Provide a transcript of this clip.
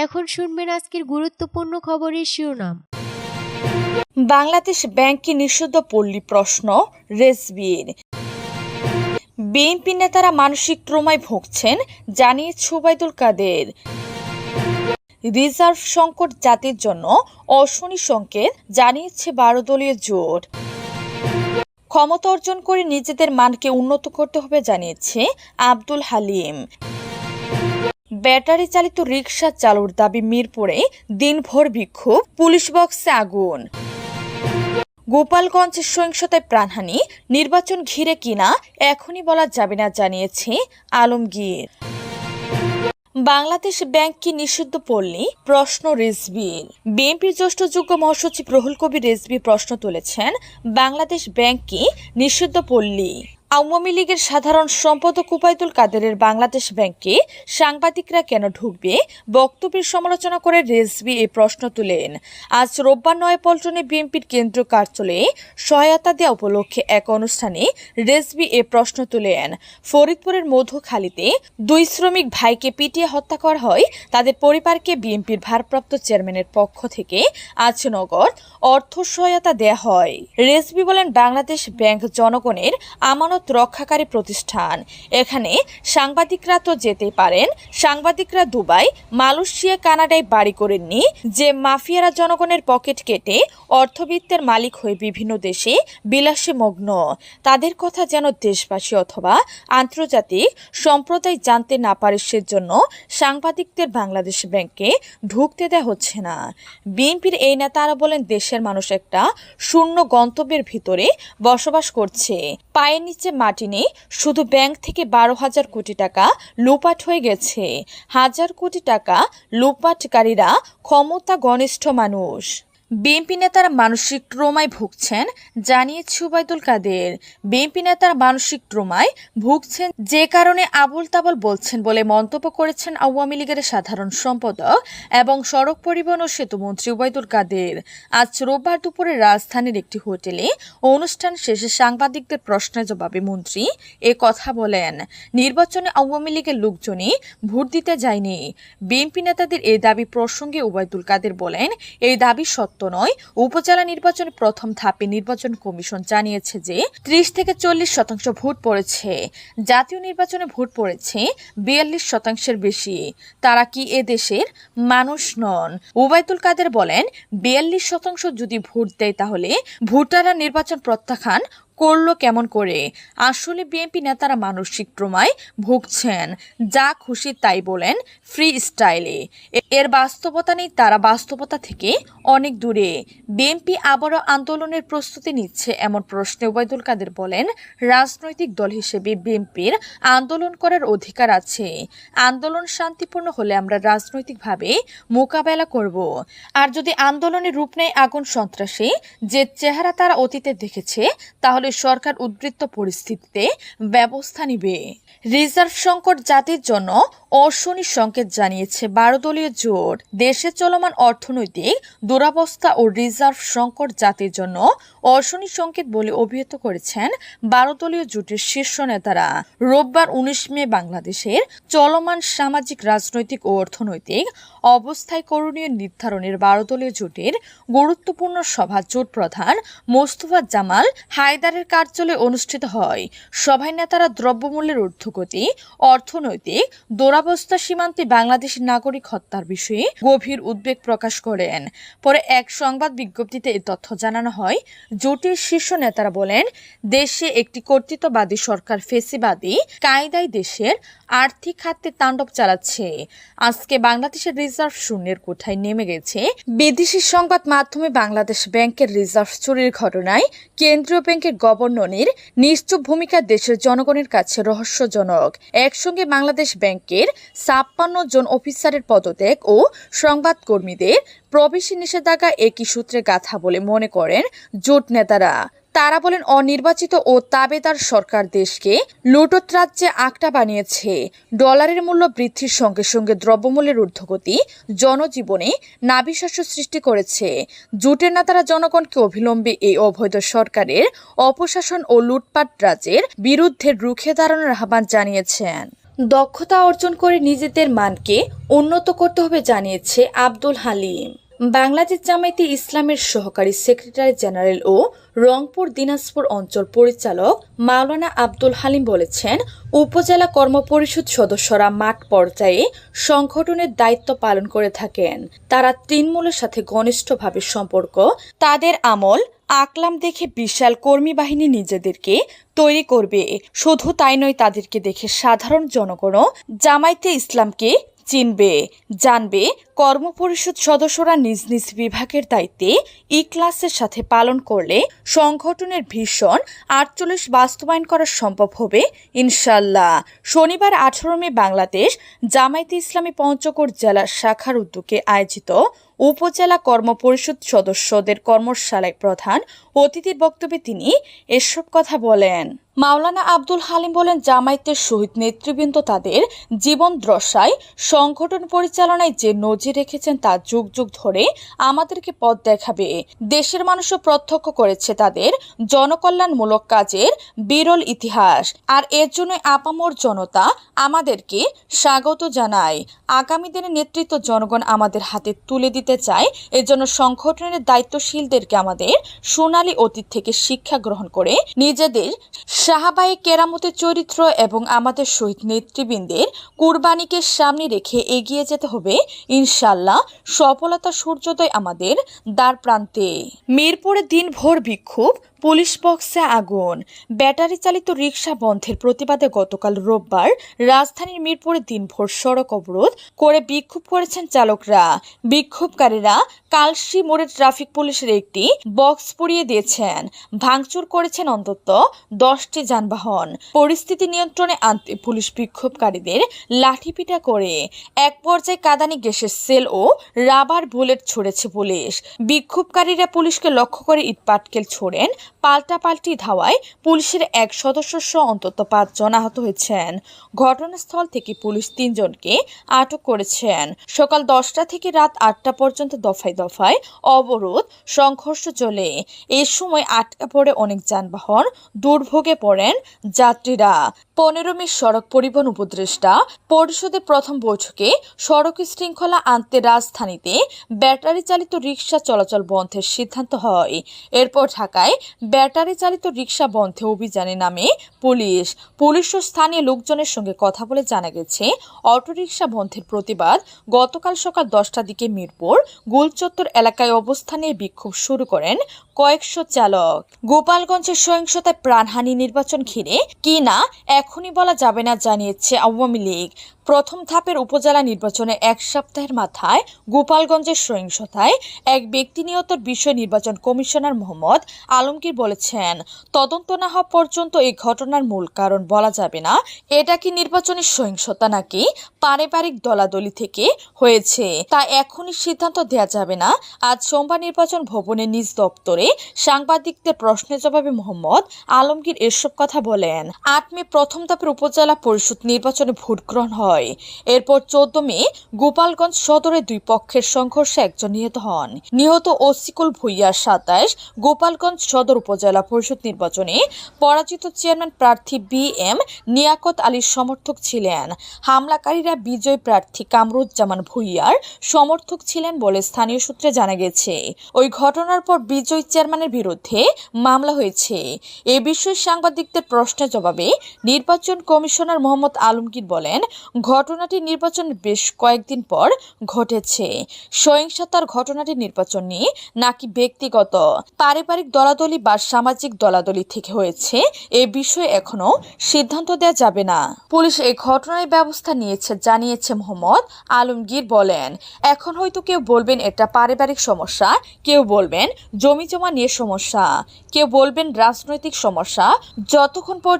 এখন শুনবেন আজকের গুরুত্বপূর্ণ খবরের শিরোনাম। বাংলাদেশ ব্যাংককে নিষিদ্ধ পল্লী প্রশ্ন রেজভির। বিএনপি নেতারা মানসিক ট্রমায় ভুগছেন জানিয়েছে ওবায়দুল কাদের। রিজার্ভ সংকট জাতির জন্য অশনি সংকেত জানিয়েছে 12 দলীয় জোট। ক্ষমতা অর্জন করে নিজেদের মানকে উন্নত করতে হবে জানিয়েছে আব্দুল হালিম। ব্যাটারি চালিত রিকশা চালুর দাবি মিরপুরে দিনভর বিক্ষোভ, পুলিশ বক্সে আগুন। গোপালগঞ্জের সহিংসতায় প্রাণহানি, নির্বাচন ঘিরে কিনা এখনই বলা যাবে না জানিয়েছে আলমগীর। বাংলাদেশ ব্যাংককে নিষিদ্ধ পল্লী প্রশ্ন রিজভির। বিএনপির জ্যেষ্ঠ যুগ্ম মহাসচিব রুহুল কবির রিজভী প্রশ্ন তুলেছেন, বাংলাদেশ ব্যাংককে নিষিদ্ধ পল্লী। আওয়ামী লীগের সাধারণ সম্পাদক ওবায়দুল কাদেরের বাংলাদেশ ব্যাংকে সাংবাদিকরা কেন ঢুকবে বক্তব্যের সমালোচনা করে রিজভী এই প্রশ্ন তুলেন। আজ রোববার নয়াপল্টনে বিএনপির কেন্দ্রীয় কার্যালয়ে সহায়তা দেওয়া উপলক্ষে এক অনুষ্ঠানে রিজভী এই প্রশ্ন তুলেন। ফরিদপুরের মধুখালীতে 2 শ্রমিক ভাইকে পিটিয়ে হত্যা করা হয়। তাদের পরিবারকে বিএনপির ভারপ্রাপ্ত চেয়ারম্যানের পক্ষ থেকে আজ নগদ অর্থ সহায়তা দেওয়া হয়। রিজভী বলেন, বাংলাদেশ ব্যাংক জনগণের আমানত রক্ষাকারী প্রতিষ্ঠান। এখানে সাংবাদিকরা তো যেতে পারেন। সাংবাদিকরা দুবাই, মালয়েশিয়া, কানাডায় বাড়ি করেননি যে মাফিয়ারা জনগণের পকেট কেটে অর্থবিত্তের মালিক হয়ে বিভিন্ন দেশে বিলাসে মগ্ন। তাদের কথা যেন দেশবাসী অথবা আন্তর্জাতিক সম্প্রদায় জানতে না পারে, সেজন্য সাংবাদিকদের বাংলাদেশ ব্যাংকে ঢুকতে দেওয়া হচ্ছে না। বিএনপির এই নেতা আরো বলেন, দেশের মানুষ একটা শূন্য গন্তব্যের ভিতরে বসবাস করছে। পায়ের নিচে মাটি নেই। শুধু ব্যাংক থেকে 12,000 কোটি টাকা লুটপাট হয়ে গেছে। 1,000 কোটি টাকা লুটপাটকারীরা ক্ষমতা ঘনিষ্ঠ মানুষ। বিএনপি নেতারা মানসিক ট্রমায় ভুগছেন জানিয়েছে ওবায়দুল কাদের। বিএনপি নেতারা মানসিক ট্রমায় ভুগছেন, যে কারণে আবুল তাবল বলছেন বলে মন্তব্য করেছেন আওয়ামী লীগের সাধারণ সম্পাদক এবং সড়ক পরিবহন ও সেতুমন্ত্রী ওবায়দুল কাদের। আজ রোববার দুপুরে রাজধানীর একটি হোটেলে অনুষ্ঠান শেষে সাংবাদিকদের প্রশ্নের জবাবে মন্ত্রী এ কথা বলেন। নির্বাচনে আওয়ামী লীগের লোকজনই ভোট দিতে যায়নি। বিএনপি নেতাদের এই দাবি প্রসঙ্গে ওবায়দুল কাদের বলেন, এই দাবি সত্য নয়। উপজেলা নির্বাচনে প্রথম ধাপে নির্বাচন কমিশন জানিয়েছে যে 30 থেকে 40% ভোট পড়েছে। জাতীয় নির্বাচনে ভোট পড়েছে 42%-এর বেশি। তারা কি এ দেশের মানুষ নন? ওবায়দুল কাদের বলেন, 42% যদি ভোট দেয় তাহলে ভোটাররা নির্বাচন প্রত্যাখ্যান করলো কেমন করে? আসলে বিএনপি নেতারা মানসিক ট্রমায় ভুগছেন। যা খুশি তাই বলেন ফ্রি স্টাইলে। এর বাস্তবতা নেই, তারা বাস্তবতা থেকে অনেক দূরে। বিএনপি আবারও আন্দোলনের প্রস্তুতি নিচ্ছে এমন প্রশ্নে ওবায়দুল কাদের বলেন, রাজনৈতিক দল হিসেবে বিএনপির আন্দোলন করার অধিকার আছে। আন্দোলন শান্তিপূর্ণ হলে আমরা রাজনৈতিকভাবে মোকাবেলা করব। আর যদি আন্দোলনের রূপ নেয় আগুন সন্ত্রাসী, যে চেহারা তারা অতীতে দেখেছে, তাহলে সরকার উদ্বৃত্ত পরিস্থিতিতে ব্যবস্থা নিবে। রিজার্ভ সংকট জাতির জন্য অশনি সংকেত জানিয়েছে 12 দলীয় জোট। দেশে চলমান অর্থনৈতিক দুরবস্থা ও রিজার্ভ সংকট জাতির জন্য অশনি সংকেত বলে অভিহিত করেছেন 12 দলীয় জোটের শীর্ষ নেতারা। রোববার 19 মে বাংলাদেশের চলমান সামাজিক, রাজনৈতিক ও অর্থনৈতিক অবস্থায় করণীয় নির্ধারণের 12 দলীয় জোটের গুরুত্বপূর্ণ সভা জোট প্রধান মোস্তফা জামাল হায়দারের কার্যালয়ে অনুষ্ঠিত হয়। সভায় নেতারা দ্রব্যমূল্যের ঊর্ধ্বগতি, অর্থনৈতিক দুরবস্থা, সীমান্তে বাংলাদেশের নাগরিক হত্যার বিষয়ে গভীর উদ্বেগ প্রকাশ করেন। পরে এক সংবাদ বিজ্ঞপ্তিতে এই তথ্য জানানো হয়। জোটের শীর্ষ নেতারা বলেন, দেশে একটি কর্তৃত্ববাদী সরকার ফেসিবাদী কায়দায় দেশের আর্থিক খাতে তাণ্ডব চালাচ্ছে। আজকে বাংলাদেশের রিজার্ভ শূন্যের কোঠায় নেমে গেছে। বিদেশি সংবাদ মাধ্যমে বাংলাদেশ ব্যাংকের রিজার্ভ চুরির ঘটনায় কেন্দ্রীয় ব্যাংকের গভর্নরের নিশ্চুপ ভূমিকা দেশের জনগণের কাছে রহস্যজনক। একসঙ্গে বাংলাদেশ ব্যাংকের 56 জন অফিসারের পদত্যাগ ও সংবাদকর্মীদের প্রবেশী নিষেধাজ্ঞা একই সূত্রে গাঁথা বলে মনে করেন জোট নেতারা। তারা বলেন, অনির্বাচিত ও তাবেদার সরকার দেশকে লুটত রাজ্যে আঁকটা বানিয়েছে। ডলারের মূল্য বৃদ্ধির সঙ্গে সঙ্গে দ্রব্যমূল্যের ঊর্ধ্বগতি জনজীবনে নাভিশ্বাস সৃষ্টি করেছে। জোটের নেতারা জনগণকে অবিলম্বে এই অবৈধ সরকারের অপশাসন ও লুটপাট রাজ্যের বিরুদ্ধে রুখে দাঁড়ানোর আহ্বান জানিয়েছেন। দক্ষতা অর্জন করে নিজেদের মানকে উন্নত করতে হবে জানিয়েছে আব্দুল হালিম। বাংলাদেশ জামায়াতে ইসলামের সহকারী সেক্রেটারি জেনারেল ও রংপুর দিনাজপুর অঞ্চল পরিচালক মাওলানা আব্দুল হালিম বলেছেন, উপজেলা কর্মপরিষদ সদস্যরা মাঠ পর্যায়ে সংগঠনের দায়িত্ব পালন করে থাকেন। তারা তৃণমূলের সাথে ঘনিষ্ঠভাবে সম্পর্ক, তাদের আমল আকলাম দেখে বিশাল কর্মী বাহিনী নিজেদেরকে তৈরি করবে। শুধু তাই নয়, তাদেরকে দেখে সাধারণ জনগণও জামায়াতে ইসলামকে চিনবে, জানবে। কর্মপরিষদ সদস্যরা নিজ নিজ বিভাগের দায়িত্বে ইখলাসের সাথে পালন করলে সংগঠনের ভীষণ 48 বাস্তবায়ন করা সম্ভব হবে ইনশাল্লাহ। শনিবার 18 মে বাংলাদেশ জামায়াতে ইসলামী পঞ্চগড় জেলা শাখার উদ্যোগে আয়োজিত উপজেলা কর্মপরিষদ সদস্যদের কর্মশালায় প্রধান অতিথির বক্তব্যে তিনি এসব কথা বলেন। মাওলানা আব্দুল হালিম বলেন, জামায়াতের শহীদ নেতৃবৃন্দ তাদের জীবন দ্রসায় সংগঠন পরিচালনায় যে নজির রেখেছেন তা যুগ যুগ ধরে আমাদেরকে পথ দেখাবে। দেশের মানুষও প্রত্যক্ষ করেছে তাদের জনকল্যাণমূলক কাজের বিরল ইতিহাস। আর এর জন্য আপামর জনতা আমাদেরকে স্বাগত জানায়। আগামী দিনে নেতৃত্ব জনগণ আমাদের হাতে তুলে দিতে চায়। এজন্য সংগঠনের দায়িত্বশীলদেরকে আমাদের সোনালী অতীত থেকে শিক্ষা গ্রহণ করে নিজেদের সাহাবায়ে কেরামতের চরিত্র এবং আমাদের শহীদ নেতৃবৃন্দের কুরবানিকে সামনে রেখে এগিয়ে যেতে হবে ইনশাল্লাহ। সফলতা সূর্যোদয় আমাদের দ্বার প্রান্তে। মিরপুরে দিনভর বিক্ষোভ, পুলিশ বক্সে আগুন। ব্যাটারি চালিত রিকশা বন্ধের প্রতিবাদে গতকাল রোববার রাজধানীর মিরপুরে দিনভর সড়ক অবরোধ করে বিক্ষোভ করেছেন চালকরা। বিক্ষোভকারীরা কালশি মোড়ে ট্রাফিক পুলিশের একটি বক্স পুড়িয়ে দিয়েছেন, ভাঙচুর করেছেন অন্তত 10টি যানবাহন। পরিস্থিতি নিয়ন্ত্রণে আনতে পুলিশ বিক্ষোভকারীদের লাঠিপিটা করে এক পর্যায়ে কাঁদানি গ্যাসের সেল ও রাবার বুলেট ছুড়েছে পুলিশ। বিক্ষোভকারীরা পুলিশকে লক্ষ্য করে ইট পাটকেল ছোড়েন। পাল্টাপাল্টি ধাওয়ায় পুলিশের এক সদস্য সহ অন্তত 5 জন আহত হয়েছেন। ঘটনাস্থল থেকে পুলিশ 3 জনকে আটক করেছেন। সকাল 10টা থেকে রাত 8টা পর্যন্ত দফায় দফায় অবরোধ সংঘর্ষ চলে। এই সময় আটকা পড়ে অনেক যানবাহন, দুর্ভোগে পড়েন যাত্রীরা। 15 মে সড়ক পরিবহন উপদেষ্টা পরিষদের প্রথম বৈঠকে সড়ক শৃঙ্খলা আনতে রাজধানীতে ব্যাটারি চালিত রিকশা চলাচল বন্ধের সিদ্ধান্ত হয়। এরপর ঢাকায় ব্যাটারি চালিত রিকশা বন্ধে অভিযানে নামে পুলিশ ও স্থানীয় লোকজনের সঙ্গে কথা বলে জানা গেছে, অটোরিকশা বন্ধের প্রতিবাদ গতকাল সকাল 10টার দিকে মিরপুর গোলচত্বর এলাকায় অবস্থান নিয়ে বিক্ষোভ শুরু করেন কয়েকশো চালক। গোপালগঞ্জের সহিংসতায় প্রাণহানি নির্বাচন ঘিরে কি না এখনই বলা যাবে না জানিয়েছে আওয়ামী লীগ। প্রথম ধাপের উপজেলা নির্বাচনে 1 সপ্তাহের মাথায় গোপালগঞ্জের সহিংসতায় এক ব্যক্তি নিহতর বিষয়ে নির্বাচন কমিশনার মোহাম্মদ আলমগীর বলেছেন, তদন্ত না হওয়া পর্যন্ত এই ঘটনার মূল কারণ বলা যাবে না। এটা কি নির্বাচনী সহিংসতা নাকি পারিবারিক দলাদলি থেকে হয়েছে তা এখনই সিদ্ধান্ত দেওয়া যাবে না। আজ সোমবার নির্বাচন ভবনের নিজ দপ্তরে সাংবাদিকদের প্রশ্নের জবাবে মোহাম্মদ আলমগীর এসব কথা বলেন। 8 মে প্রথম ধাপের উপজেলা পরিষদ নির্বাচনে ভোট গ্রহণ হয়। এরপর 14 মে গোপালগঞ্জ সদরে 2 পক্ষের সংঘর্ষে 1 জন নিহত হন। নিহত ওসিকুল ভুইয়া 27 গোপালগঞ্জ সদর উপজেলা পরিষদ নির্বাচনে পরাজিত চেয়ারম্যান প্রার্থী BM নিয়াকত আলীর সমর্থক ছিলেন। হামলাকারীরা বিজয় প্রার্থী কামরুজ্জামান ভুইয়ার সমর্থক ছিলেন বলে স্থানীয় সূত্রে জানা গেছে। ওই ঘটনার পর বিজয় চেয়ারম্যানের বিরুদ্ধে মামলা হয়েছে। এ বিষয়ে সাংবাদিকদের প্রশ্নের জবাবে নির্বাচন কমিশনার মোহাম্মদ আলমগীর বলেন, ঘটনাটি নির্বাচনের বেশ কয়েকদিন পর ঘটেছে। সহিংসতার ঘটনাটি নির্বাচন নিয়ে নাকি ব্যক্তিগত পারিবারিক দলাদলি বা সামাজিক দলাদলি থেকে হয়েছে এ বিষয়ে এখনো সিদ্ধান্ত দেওয়া যাবে না। পুলিশ এই ঘটনায় ব্যবস্থা নিয়েছে জানিয়েছে মোহাম্মদ আলমগীর বলেন, এখন হয়তো কেউ বলবেন এটা পারিবারিক সমস্যা, কেউ বলবেন জমি জমা নিয়ে সমস্যা, কেউ বলবেন রাজনৈতিক সমস্যা। যতক্ষণ পর্যন্ত